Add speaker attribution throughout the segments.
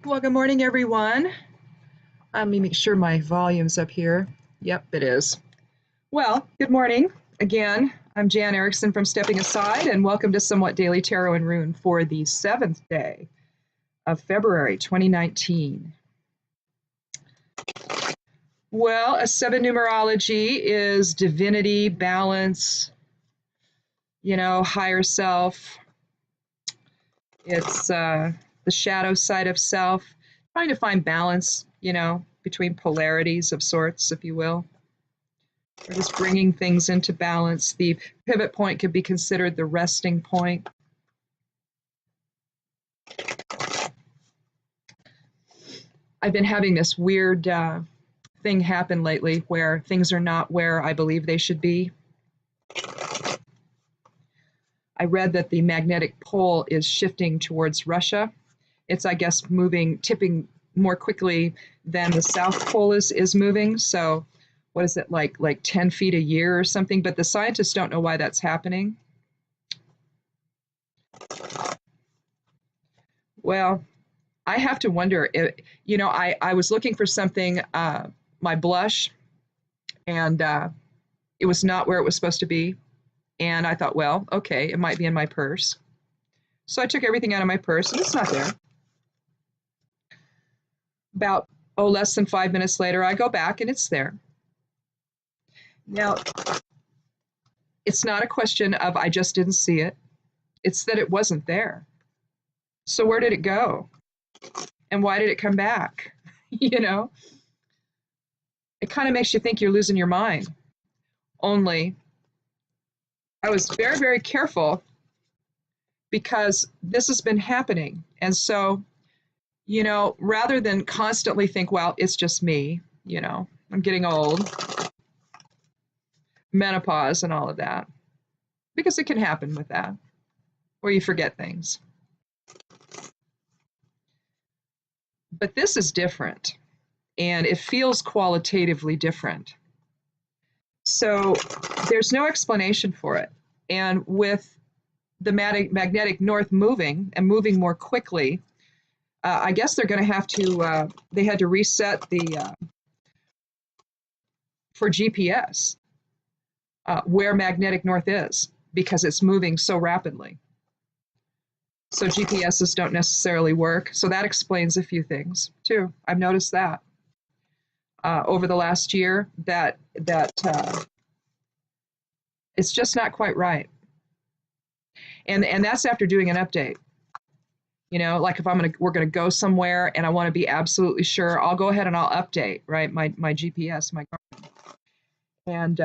Speaker 1: Well, good morning, everyone. Let me make sure my volume's up here. Yep, it is. Well, good morning again. I'm Jan Erickson from Stepping Aside, and welcome to Somewhat Daily Tarot and Rune for the 7th day of February 2019. Well, a 7 numerology is divinity, balance, higher self. It's the shadow side of self, trying to find balance, between polarities of sorts, if you will. Or just bringing things into balance. The pivot point could be considered the resting point. I've been having this weird thing happen lately where things are not where I believe they should be. I read that the magnetic pole is shifting towards Russia. It's, I guess, tipping more quickly than the South Pole is moving. So what is it, like 10 feet a year or something? But the scientists don't know why that's happening. Well, I have to wonder, I was looking for something, my blush, and it was not where it was supposed to be. And I thought, well, okay, it might be in my purse. So I took everything out of my purse, and it's not there. About, less than 5 minutes later, I go back, and it's there. Now, it's not a question of I just didn't see it. It's that it wasn't there. So where did it go? And why did it come back? It kind of makes you think you're losing your mind. Only I was very, very careful because this has been happening. And so, rather than constantly think, well, it's just me, I'm getting old, menopause and all of that, because it can happen with that, or you forget things. But this is different, and it feels qualitatively different. So there's no explanation for it. And with the magnetic north moving and moving more quickly, I guess they're going to have to, they had to reset for GPS, where magnetic north is, because it's moving so rapidly. So GPSs don't necessarily work. So that explains a few things too. I've noticed that over the last year that it's just not quite right. And that's after doing an update. Like if we're gonna go somewhere and I want to be absolutely sure, I'll go ahead and I'll update, right? My GPS, my Garmin. And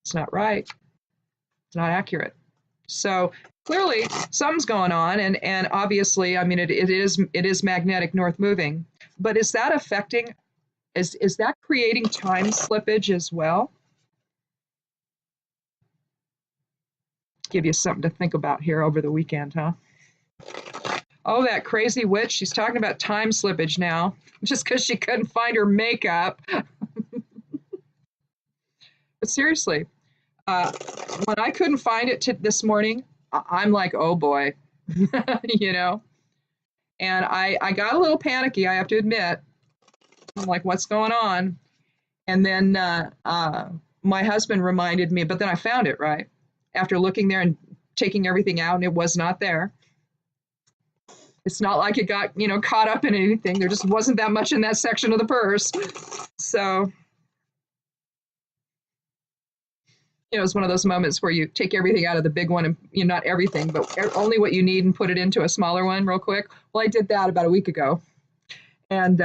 Speaker 1: it's not right. It's not accurate. So clearly something's going on, and obviously, I mean, it is magnetic north moving, but is that affecting? Is that creating time slippage as well? Give you something to think about here over the weekend, huh? Oh, that crazy witch, she's talking about time slippage now, just because she couldn't find her makeup. But seriously, when I couldn't find it this morning, I'm like, oh boy, and I got a little panicky, I have to admit. I'm like, what's going on? And then my husband reminded me, but then I found it, right? After looking there and taking everything out, and it was not there. It's not like it got, caught up in anything. There just wasn't that much in that section of the purse. So, it's one of those moments where you take everything out of the big one and, not everything, but only what you need and put it into a smaller one real quick. Well, I did that about a week ago. And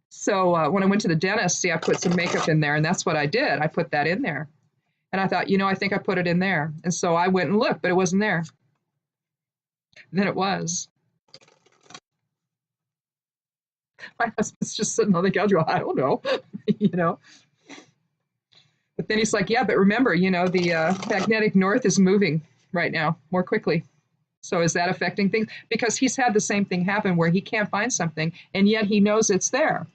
Speaker 1: so when I went to the dentist, I put some makeup in there, and that's what I did. I put that in there. And I thought, I think I put it in there. And so I went and looked, but it wasn't there. Then it was. My husband's just sitting on the couch going, I don't know, But then he's like, yeah, but remember, the magnetic north is moving right now more quickly. So is that affecting things? Because he's had the same thing happen where he can't find something, and yet he knows it's there.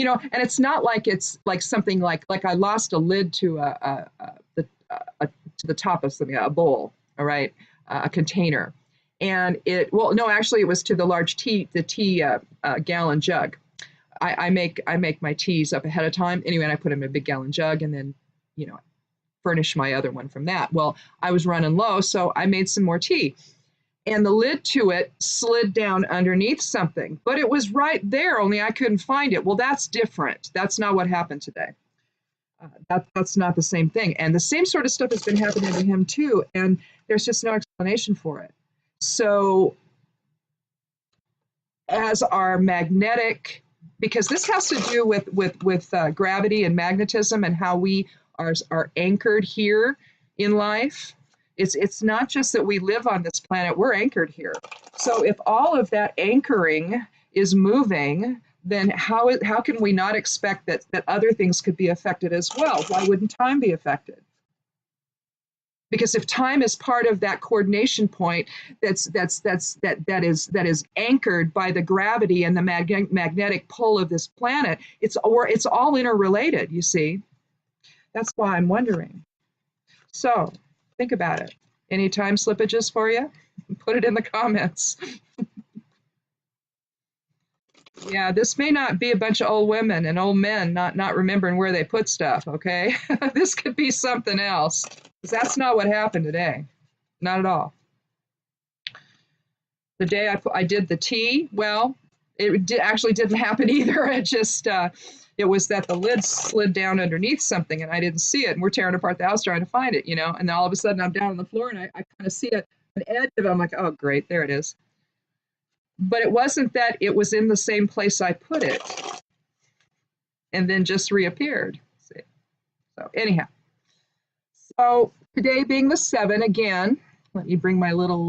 Speaker 1: And it's not like it's like something like I lost a lid to to the top of something, a bowl, all right, a container. And well, no, actually, it was to the large tea gallon jug. I make my teas up ahead of time anyway, and I put them in a big gallon jug, and then furnish my other one from that. Well, I was running low, so I made some more tea, and the lid to it slid down underneath something, but it was right there, only I couldn't find it. Well, that's different. That's not what happened today. That's not the same thing. And the same sort of stuff has been happening to him too, and there's just no explanation for it. So as our magnetic, because this has to do with gravity and magnetism and how we are anchored here in life. It's not just that we live on this planet, we're anchored here. So if all of that anchoring is moving, then how can we not expect that other things could be affected as well? Why wouldn't time be affected? Because if time is part of that coordination point that is anchored by the gravity and the magnetic pull of this planet, it's all interrelated, you see. That's why I'm wondering. So think about it. Any time slippages for you? Put it in the comments. Yeah, this may not be a bunch of old women and old men not remembering where they put stuff, okay? This could be something else. Because that's not what happened today. Not at all. The day I did the tea, well, it actually didn't happen either. It just, it was that the lid slid down underneath something and I didn't see it. And we're tearing apart the house trying to find it, And then all of a sudden I'm down on the floor and I kind of see it, an edge of it. I'm like, oh, great, there it is. But it wasn't that it was in the same place I put it and then just reappeared. See? So anyhow, so today being the 7, again, let me bring my little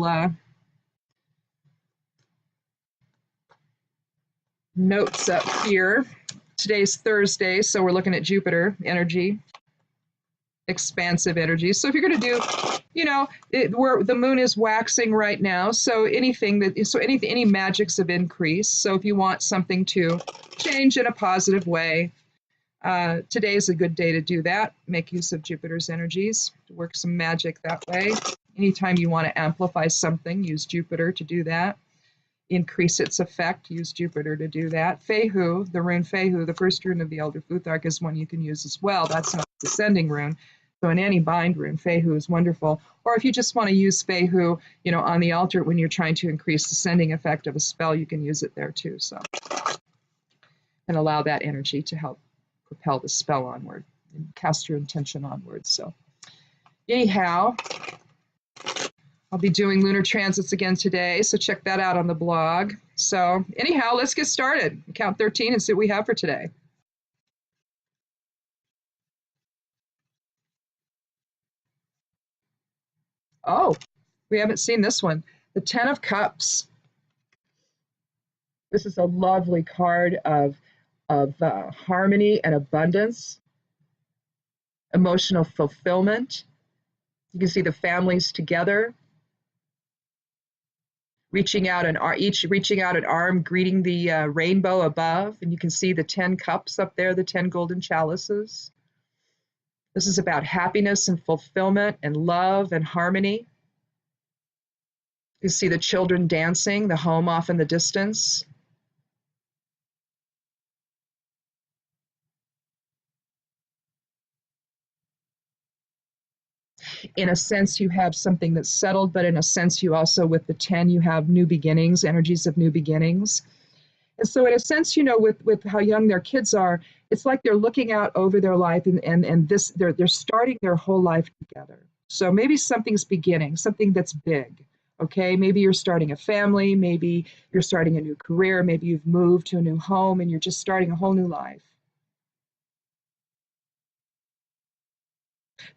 Speaker 1: notes up here. Today's Thursday, so we're looking at Jupiter energy, expansive energy. So if you're going to do, where the moon is waxing right now, so any magics of increase. So if you want something to change in a positive way, today is a good day to do that. Make use of Jupiter's energies to work some magic that way. Anytime you want to amplify something, use Jupiter to do that. Increase its effect, use Jupiter to do that. Fehu, the rune Fehu, the first rune of the Elder Futhark, is one you can use as well. That's not the descending rune. So in any bind rune, Fehu is wonderful. Or if you just want to use Fehu, on the altar when you're trying to increase the sending effect of a spell, you can use it there too. So, and allow that energy to help propel the spell onward and cast your intention onward. So anyhow, I'll be doing lunar transits again today, so check that out on the blog. So anyhow, let's get started. Count 13 and see what we have for today. Oh, we haven't seen this one. The 10 of Cups. This is a lovely card of harmony and abundance, emotional fulfillment. You can see the families together, reaching out an arm, greeting the rainbow above, and you can see the 10 cups up there, the 10 golden chalices. This is about happiness and fulfillment and love and harmony. You see the children dancing, the home off in the distance. In a sense, you have something that's settled, but in a sense, you also, with the 10, you have new beginnings, energies of new beginnings. And so in a sense, with how young their kids are, it's like they're looking out over their life and this they're starting their whole life together. So maybe something's beginning, something that's big. Okay, maybe you're starting a family, maybe you're starting a new career, maybe you've moved to a new home and you're just starting a whole new life.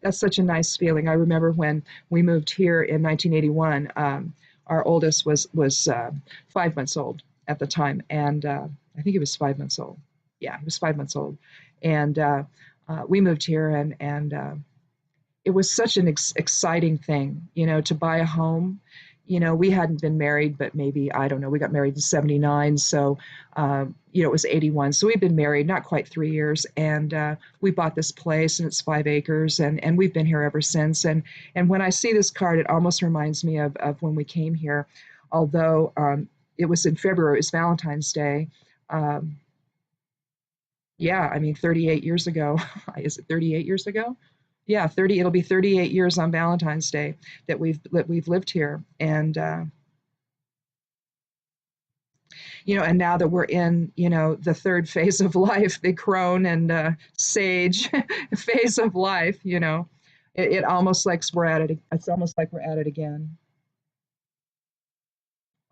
Speaker 1: That's such a nice feeling. I remember when we moved here in 1981, our oldest was 5 months old at the time, and I think he was 5 months old. Yeah, he was 5 months old, and we moved here, and it was such an exciting thing, to buy a home we hadn't been married, but maybe, I don't know, we got married in 79. So, it was 81. So we've been married not quite 3 years. And we bought this place and it's 5 acres and we've been here ever since. And when I see this card, it almost reminds me of when we came here, although it was in February, it was Valentine's Day. Um, yeah, I mean, 38 years ago. Is it 38 years ago? Yeah, 30, it'll be 38 years on Valentine's Day that we've lived here. And and now that we're in, the third phase of life, the crone and sage phase of life, it almost like we're at it. It's almost like we're at it again.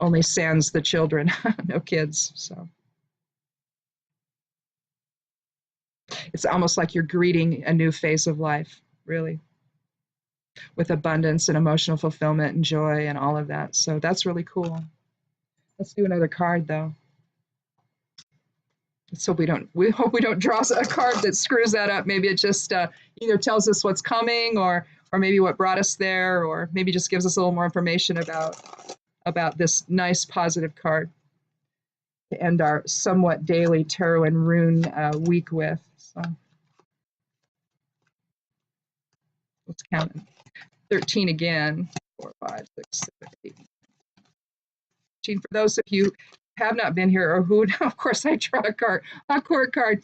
Speaker 1: Only sans the children, no kids. So it's almost like you're greeting a new phase of life, really, with abundance and emotional fulfillment and joy and all of that. So that's really cool. Let's do another card though. So we hope we don't draw a card that screws that up. Maybe it just either tells us what's coming or maybe what brought us there, or maybe just gives us a little more information about this nice positive card to end our somewhat daily tarot and rune week with. So let's count it. 13 again. 4, 5, 6, 7, 8. 13. For those of you who have not been here or who, of course, I draw a court card.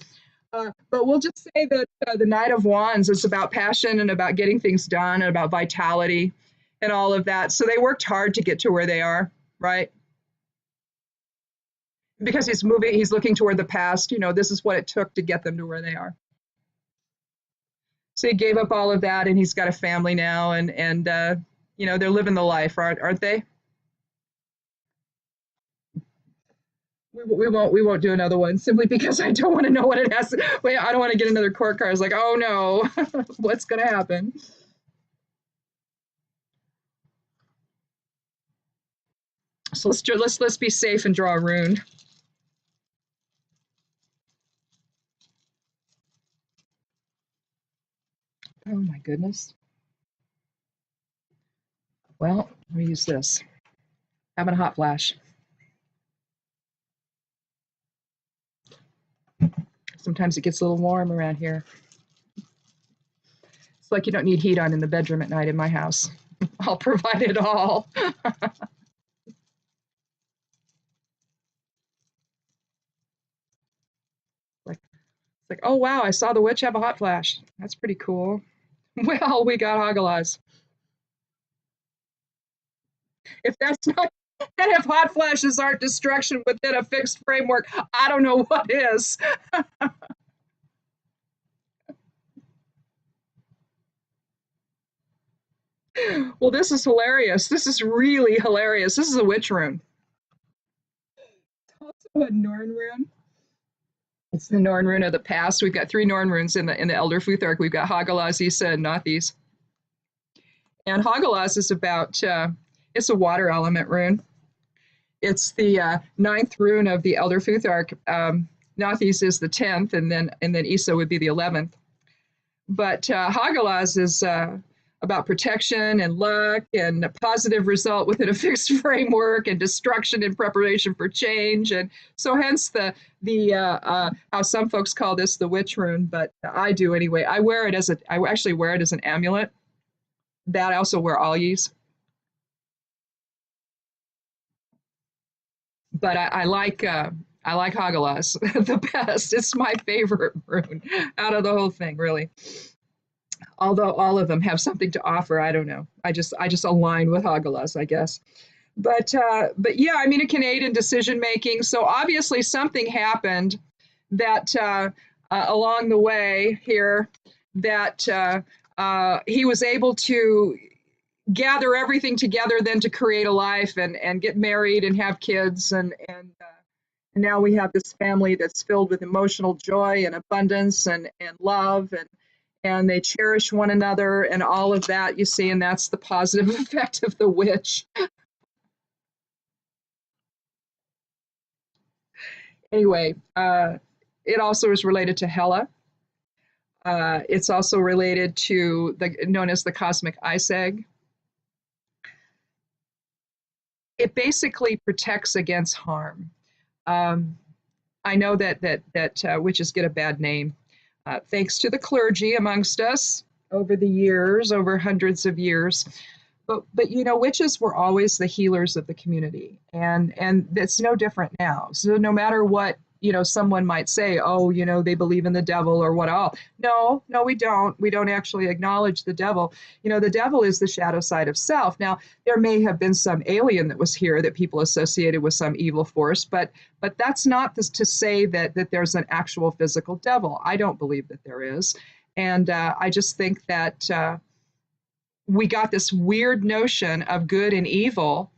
Speaker 1: But we'll just say that the Knight of Wands is about passion and about getting things done and about vitality and all of that. So they worked hard to get to where they are, right? Because he's looking toward the past. This is what it took to get them to where they are. So he gave up all of that, and he's got a family now, and they're living the life, aren't they? We won't do another one simply because I don't want to know what it has. Wait, I don't want to get another court card. It's like, oh no, what's going to happen? So let's be safe and draw a rune. Oh my goodness. Well, let me use this. Having a hot flash. Sometimes it gets a little warm around here. It's like you don't need heat on in the bedroom at night in my house. I'll provide it all. It's like, oh wow, I saw the witch have a hot flash. That's pretty cool. Well, we got Hagalaz. If that's not, and if hot flashes aren't destruction within a fixed framework, I don't know what is. Well, this is hilarious. This is really hilarious. This is a witch rune. It's also a Norn rune. It's the Norn rune of the past. We've got 3 Norn runes in the Elder Futhark. We've got Hagalaz, Issa, and Nathis. And Hagalaz is about it's a water element rune. It's the 9th rune of the Elder Futhark. Nathis is the 10th, and then Issa would be the 11th. But Hagalaz is about protection and luck and a positive result within a fixed framework and destruction in preparation for change. And so hence the how some folks call this the witch rune, but I do anyway. I actually wear it as an amulet. That I also wear Alyes. But I like Hagalaz the best. It's my favorite rune out of the whole thing, really. Although all of them have something to offer, I don't know. I just align with Hagalaz, I guess. But yeah, I mean, it can aid in decision making. So obviously something happened that along the way here that he was able to gather everything together then to create a life and get married and have kids and now we have this family that's filled with emotional joy and abundance and love and they cherish one another and all of that, you see, and that's the positive effect of the witch. Anyway, it also is related to Hela. It's also related to known as the cosmic ice egg. it basically protects against harm. Um, I know that witches get a bad name, thanks to the clergy amongst us over the years, over hundreds of years. But you know, witches were always the healers of the community, and it's no different now. So no matter what, you know, someone might say, oh, you know, they believe in the devil or what all. No, no, we don't. We don't actually acknowledge the devil. You know, the devil is the shadow side of self. Now, there may have been some alien that was here that people associated with some evil force, but that's not this to say that there's an actual physical devil. I don't believe that there is, and I just think that. We got this weird notion of good and evil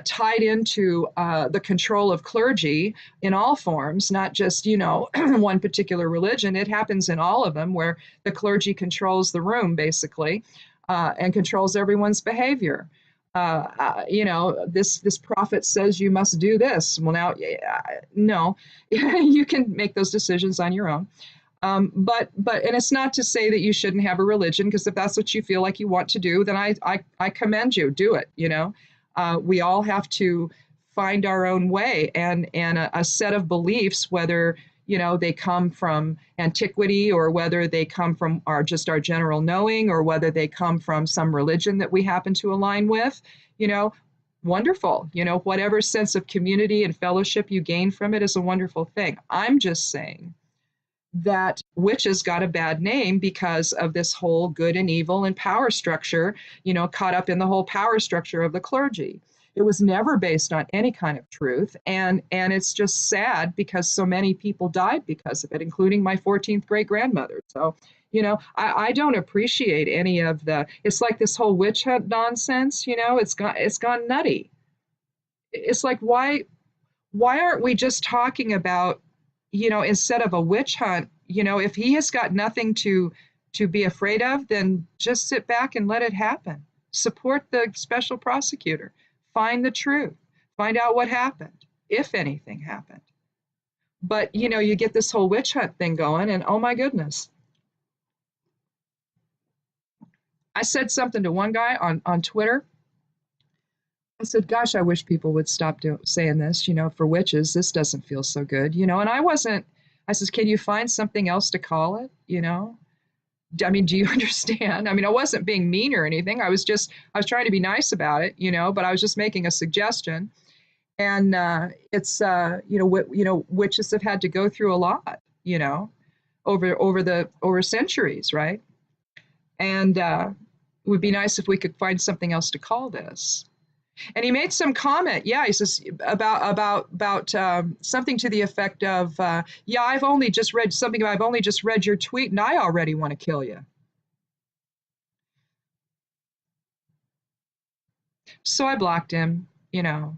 Speaker 1: tied into the control of clergy in all forms, not just, you know, one particular religion. It happens in all of them where the clergy controls the room, basically, and controls everyone's behavior. You know, this prophet says you must do this. Well, now, no, you can make those decisions on your own. And it's not to say that you shouldn't have a religion, because if that's what you feel like you want to do, then I commend you. Do it. You know, we all have to find our own way and a set of beliefs, whether you know they come from antiquity or whether they come from our general knowing or whether they come from some religion that we happen to align with. You know, wonderful. You know, whatever sense of community and fellowship you gain from it is a wonderful thing. I'm just saying that witches got a bad name because of this whole good and evil and power structure, you know, caught up in the whole power structure of the clergy. It was never based on any kind of truth. And it's just sad because so many people died because of it, including my 14th great grandmother. So, you know, I don't appreciate any of it's like this whole witch hunt nonsense, you know, it's gone nutty. It's like, why aren't we just talking about, you know, instead of a witch hunt, you know, if he has got nothing to be afraid of, then just sit back and let it happen. Support the special prosecutor. Find the truth. Find out what happened, if anything happened. But, you know, you get this whole witch hunt thing going, and oh my goodness. I said something to one guy on Twitter. I said, gosh, I wish people would stop saying this, you know, for witches, this doesn't feel so good, you know, and I says, can you find something else to call it, you know? I mean, do you understand? I mean, I wasn't being mean or anything. I was trying to be nice about it, you know, but I was just making a suggestion. And it's, you know, witches have had to go through a lot, you know, over centuries, right? And it would be nice if we could find something else to call this. And he made some comment. Yeah, he says about something to the effect of, yeah, I've only just read your tweet, and I already want to kill you. So I blocked him, you know,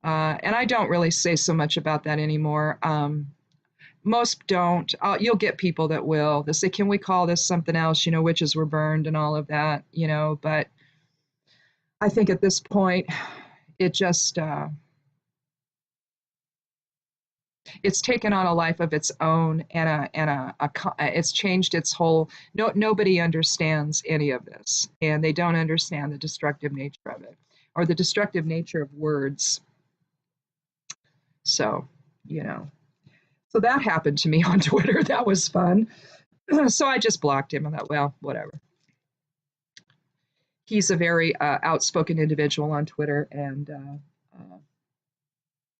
Speaker 1: and I don't really say so much about that anymore. Most don't. You'll get people that will. They say, "Can we call this something else?" You know, witches were burned and all of that, you know, but. I think at this point, it just it's taken on a life of its own, and it's changed its whole. Nobody understands any of this, and they don't understand the destructive nature of it or the destructive nature of words. So, you know, so that happened to me on Twitter. That was fun. So I just blocked him and thought, well, whatever. He's a very outspoken individual on Twitter, and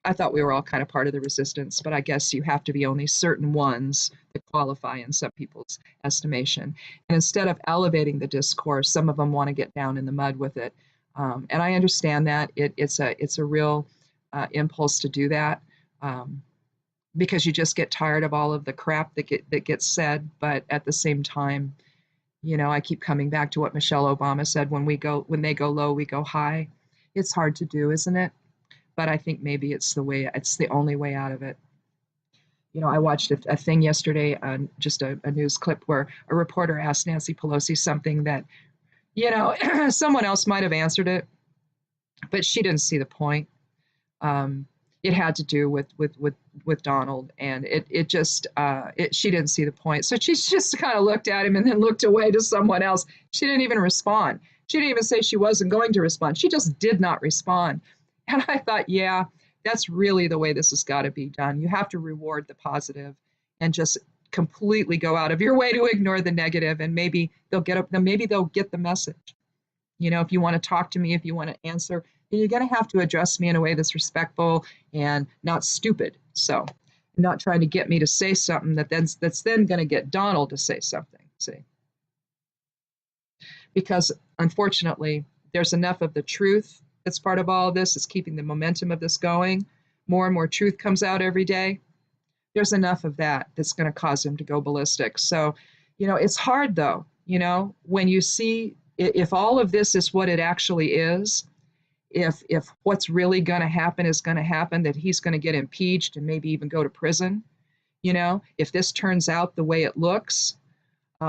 Speaker 1: I thought we were all kind of part of the resistance, but I guess you have to be only certain ones that qualify in some people's estimation. And instead of elevating the discourse, some of them want to get down in the mud with it. And I understand that it's a real impulse to do that, because you just get tired of all of the crap that gets said. But at the same time, you know, I keep coming back to what Michelle Obama said: when they go low, we go high. It's hard to do, isn't it? But I think maybe it's the only way out of it. You know, I watched a thing yesterday, just a news clip where a reporter asked Nancy Pelosi something that, you know, someone else might have answered it, but she didn't see the point. It had to do with Donald, and she didn't see the point. So she just kind of looked at him and then looked away to someone else. She didn't even respond. She didn't even say she wasn't going to respond. She just did not respond. And I thought, yeah, that's really the way this has got to be done. You have to reward the positive and just completely go out of your way to ignore the negative, and maybe they'll get up, maybe they'll get the message. You know, if you want to talk to me, if you want to answer, then you're going to have to address me in a way that's respectful and not stupid. So, not trying to get me to say something that's then going to get Donald to say something. See, because unfortunately, there's enough of the truth that's part of all of this. It's keeping the momentum of this going. More and more truth comes out every day. There's enough of that that's going to cause him to go ballistic. So, you know, it's hard though, you know, when you see if all of this is what it actually is, if what's really going to happen is going to happen, that he's going to get impeached and maybe even go to prison, you know, if this turns out the way it looks,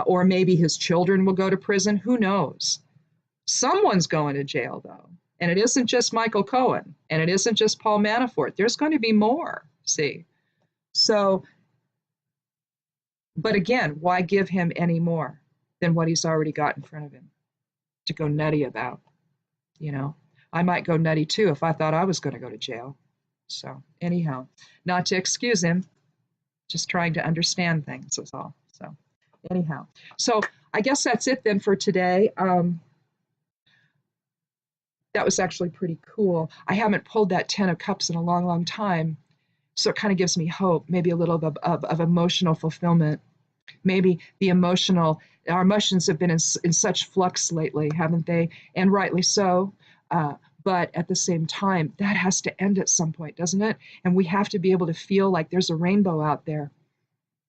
Speaker 1: or maybe his children will go to prison, who knows? Someone's going to jail though. And it isn't just Michael Cohen, and it isn't just Paul Manafort. There's going to be more, see? So, but again, why give him any more than what he's already got in front of him to go nutty about? You know, I might go nutty too if I thought I was going to go to jail. So, anyhow, not to excuse him, just trying to understand things is all. So, anyhow, so I guess that's it then for today. That was actually pretty cool. I haven't pulled that 10 of Cups in a long, long time. So it kind of gives me hope, maybe a little of emotional fulfillment. Maybe our emotions have been in such flux lately, haven't they? And rightly so. But at the same time, that has to end at some point, doesn't it? And we have to be able to feel like there's a rainbow out there,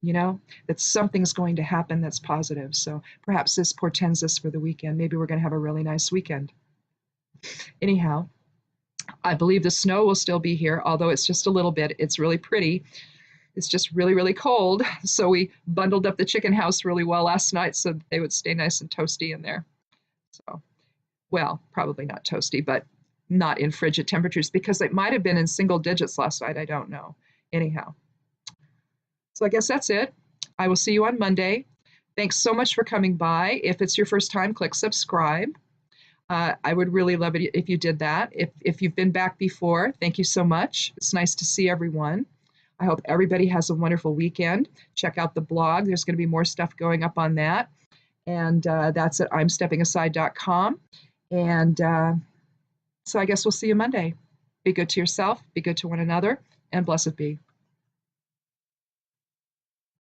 Speaker 1: you know, that something's going to happen that's positive. So perhaps this portends this for the weekend. Maybe we're going to have a really nice weekend. Anyhow, I believe the snow will still be here, although it's just a little bit. It's really pretty. It's just really, really cold. So we bundled up the chicken house really well last night so that they would stay nice and toasty in there. So, well, probably not toasty, but not in frigid temperatures, because it might have been in single digits last night. I don't know. Anyhow, so I guess that's it. I will see you on Monday. Thanks so much for coming by. If it's your first time, click subscribe. I would really love it if you did that. If you've been back before, thank you so much. It's nice to see everyone. I hope everybody has a wonderful weekend. Check out the blog. There's going to be more stuff going up on that. And that's at imsteppingaside.com. And so I guess we'll see you Monday. Be good to yourself, be good to one another, and blessed be.